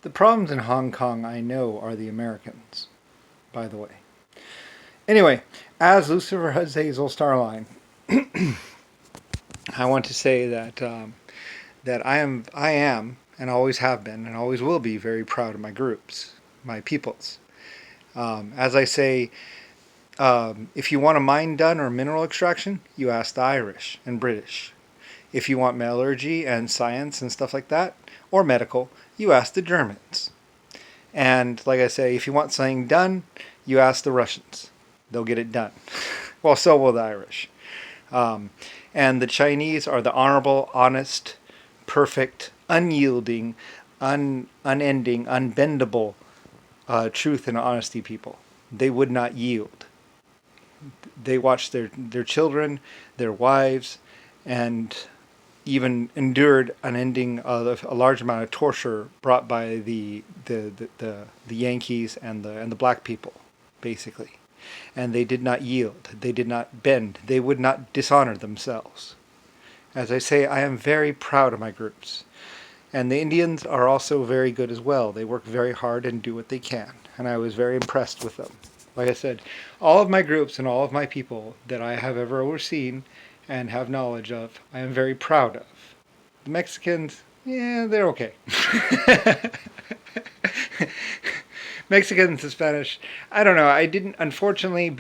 The problems in Hong Kong, I know, are the Americans, by the way. Anyway, as Lucifer Hazazel Starline, I want to say that I am, and always have been, and always will be very proud of my groups, my peoples. As I say, if you want a mine done or mineral extraction, you ask the Irish and British. If you want metallurgy and science and stuff like that, or medical, you ask the Germans. And like I say, if you want something done, you ask the Russians. They'll get it done. Well, so will the Irish. Um, and the Chinese are the honorable, honest, perfect, unyielding, unending, unbendable truth and honesty people. They would not yield. They watched their children, their wives, and even endured unending a large amount of torture brought by the Yankees and the black people, basically. And they did not yield. They did not bend. They would not dishonor themselves. As I say, I am very proud of my groups. And the Indians are also very good as well. They work very hard and do what they can. And I was very impressed with them. Like I said, all of my groups and all of my people that I have ever overseen and have knowledge of, I am very proud of. The Mexicans, yeah, they're okay. Mexicans and Spanish, I don't know. I didn't, unfortunately,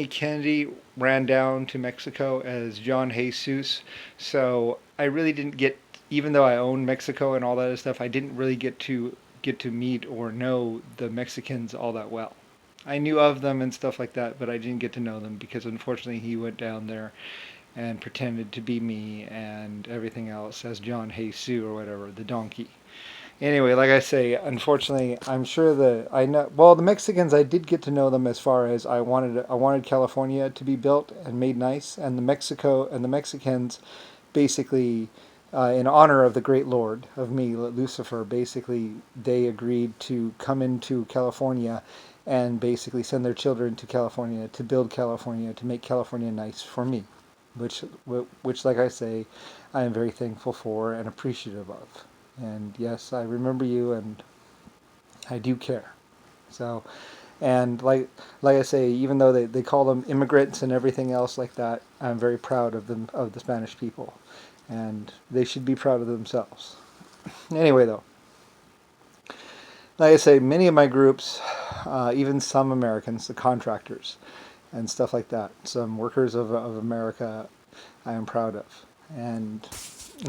Kennedy ran down to Mexico as John Jesus. So I really didn't get, even though I own Mexico and all that other stuff, I didn't really get to meet or know the Mexicans all that well. I knew of them and stuff like that, but I didn't get to know them because unfortunately he went down there and pretended to be me and everything else as John Jesus or whatever, the donkey. Anyway, like I say, unfortunately, I'm sure I know. Well, the Mexicans, I did get to know them as far as I wanted California to be built and made nice, and the Mexicans, basically, in honor of the great Lord of me, Lucifer, basically they agreed to come into California and basically send their children to California to build California to make California nice for me, which, like I say, I am very thankful for and appreciative of. And yes, I remember you, and I do care. So, and like I say, even though they call them immigrants and everything else like that, I'm very proud of them, of the Spanish people, and they should be proud of themselves. Anyway, though, like I say, many of my groups, even some Americans, the contractors and stuff like that, some workers of America, I am proud of, and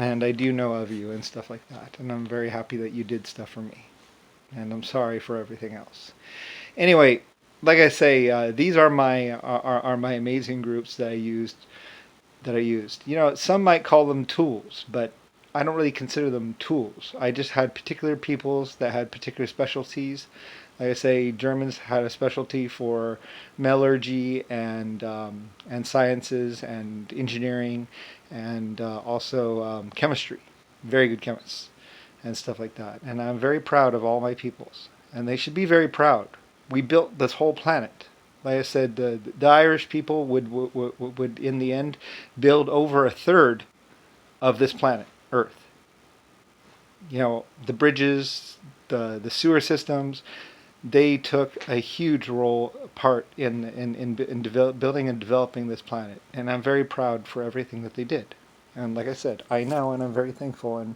I do know of you and stuff like that, and I'm very happy that you did stuff for me, and I'm sorry for everything else. Anyway, like I say, these are my amazing groups that I used. Some might call them tools, but I don't really consider them tools. I just had particular peoples that had particular specialties. Like I say, Germans had a specialty for metallurgy and sciences and engineering and also chemistry. Very good chemists and stuff like that. And I'm very proud of all my peoples, and they should be very proud. We built this whole planet. Like I said, the Irish people would in the end build over a third of this planet, Earth. The bridges, the sewer systems, they took a huge part in building and developing this planet, and I'm very proud for everything that they did. And like I said, I know, and I'm very thankful, and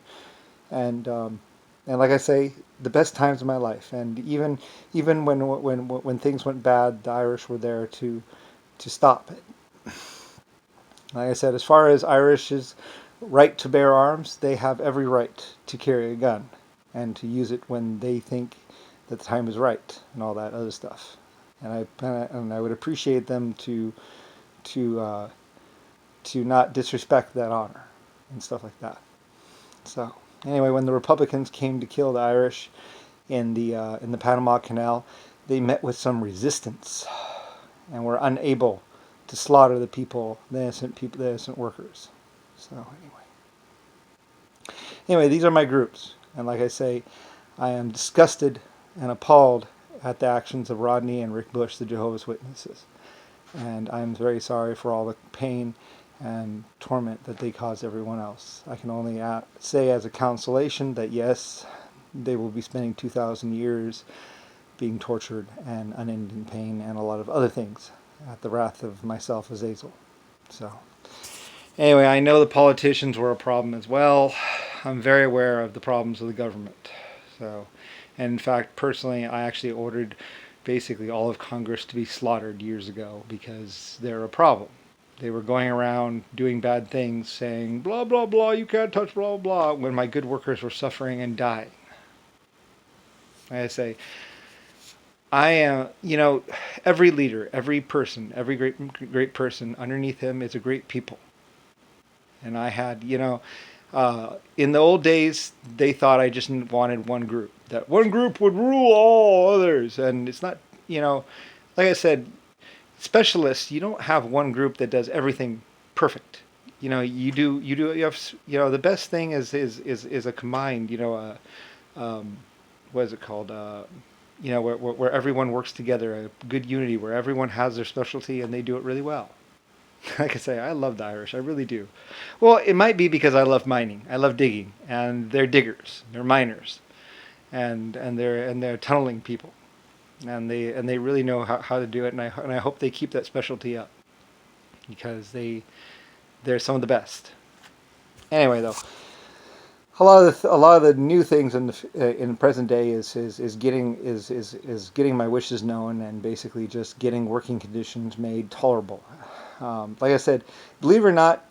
and like I say, the best times of my life, and even when things went bad, the Irish were there to stop it. Like I said, as far as Irish's right to bear arms, they have every right to carry a gun and to use it when they think that the time is right and all that other stuff. And I would appreciate them to not disrespect that honor and stuff like that. So anyway, when the Republicans came to kill the Irish in the Panama Canal, they met with some resistance and were unable to slaughter the innocent workers. So anyway, these are my groups, and like I say, I am disgusted and appalled at the actions of Rodney and Rick Bush, the Jehovah's Witnesses, and I'm very sorry for all the pain and torment that they cause everyone else. I can only say as a consolation that yes, they will be spending 2,000 years being tortured and unending pain and a lot of other things at the wrath of myself, Hazazel. So, anyway, I know the politicians were a problem as well. I'm very aware of the problems of the government. So, and in fact, personally, I actually ordered basically all of Congress to be slaughtered years ago because they're a problem. They were going around doing bad things, saying, blah, blah, blah, you can't touch blah, blah, when my good workers were suffering and dying. Like I say, I am, every leader, every person, every great person underneath him is a great people. And I had, in the old days, they thought I just wanted one group. That one group would rule all others. And it's not, like I said, specialists, you don't have one group that does everything perfect. You have, the best thing is a combined, what is it called? Where everyone works together, a good unity, where everyone has their specialty and they do it really well. Like I say, I love the Irish. I really do. Well, it might be because I love mining. I love digging, and they're diggers. They're miners, and they're tunneling people, and they really know how to do it. And I hope they keep that specialty up because they're some of the best. Anyway, though, a lot of the new things in the present day is getting my wishes known and basically just getting working conditions made tolerable. Like I said, believe it or not,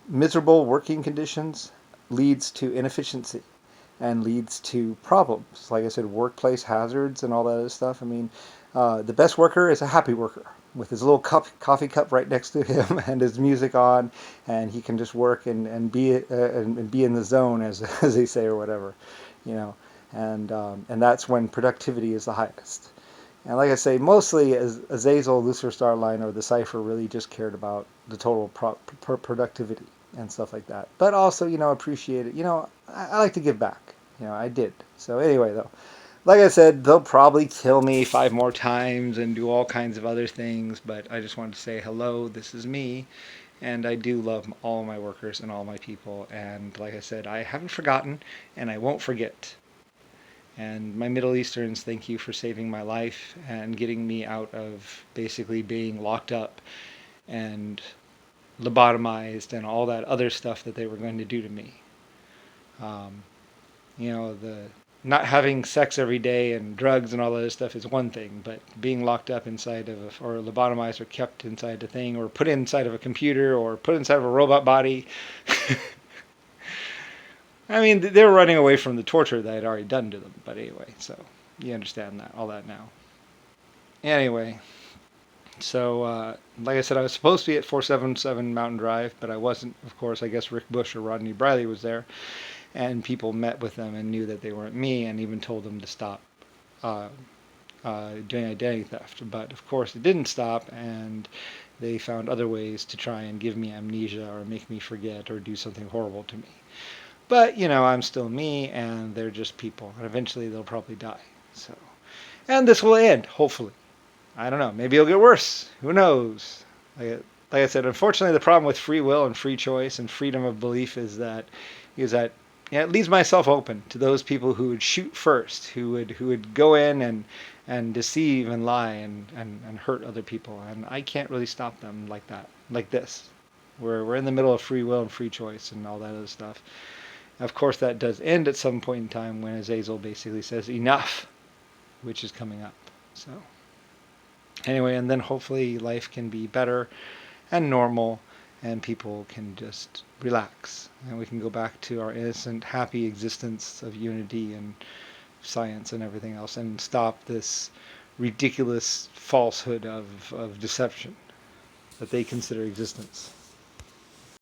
miserable working conditions leads to inefficiency and leads to problems. Like I said, workplace hazards and all that other stuff. I mean, the best worker is a happy worker with his little coffee cup right next to him and his music on, and he can just work and be in the zone, as they say, or whatever, and that's when productivity is the highest. And like I say, mostly Hazazel, Lusphur Starline, or the Cipher really just cared about the total productivity and stuff like that. But also, appreciate it. I like to give back. I did. So anyway, though, like I said, they'll probably kill me 5 more times and do all kinds of other things. But I just wanted to say hello, this is me. And I do love all my workers and all my people. And like I said, I haven't forgotten and I won't forget. And my Middle Easterns, thank you for saving my life and getting me out of basically being locked up and lobotomized and all that other stuff that they were going to do to me. The not having sex every day and drugs and all that other stuff is one thing, but being locked up inside of or lobotomized or kept inside a thing or put inside of a computer or put inside of a robot body. I mean, they were running away from the torture that I had already done to them. But anyway, so you understand all that now. Anyway, so like I said, I was supposed to be at 477 Mountain Drive, but I wasn't. Of course, I guess Rick Bush or Rodney Briley was there, and people met with them and knew that they weren't me, and even told them to stop doing identity theft. But of course, it didn't stop, and they found other ways to try and give me amnesia or make me forget or do something horrible to me. But, I'm still me, and they're just people. And eventually they'll probably die. So, and this will end, hopefully. I don't know. Maybe it'll get worse. Who knows? Like I said, unfortunately, the problem with free will and free choice and freedom of belief is that it leaves myself open to those people who would shoot first, who would go in and deceive and lie and hurt other people. And I can't really stop them like that, like this. We're in the middle of free will and free choice and all that other stuff. Of course, that does end at some point in time when Hazazel basically says enough, which is coming up. So anyway, and then hopefully life can be better and normal and people can just relax and we can go back to our innocent, happy existence of unity and science and everything else and stop this ridiculous falsehood of deception that they consider existence.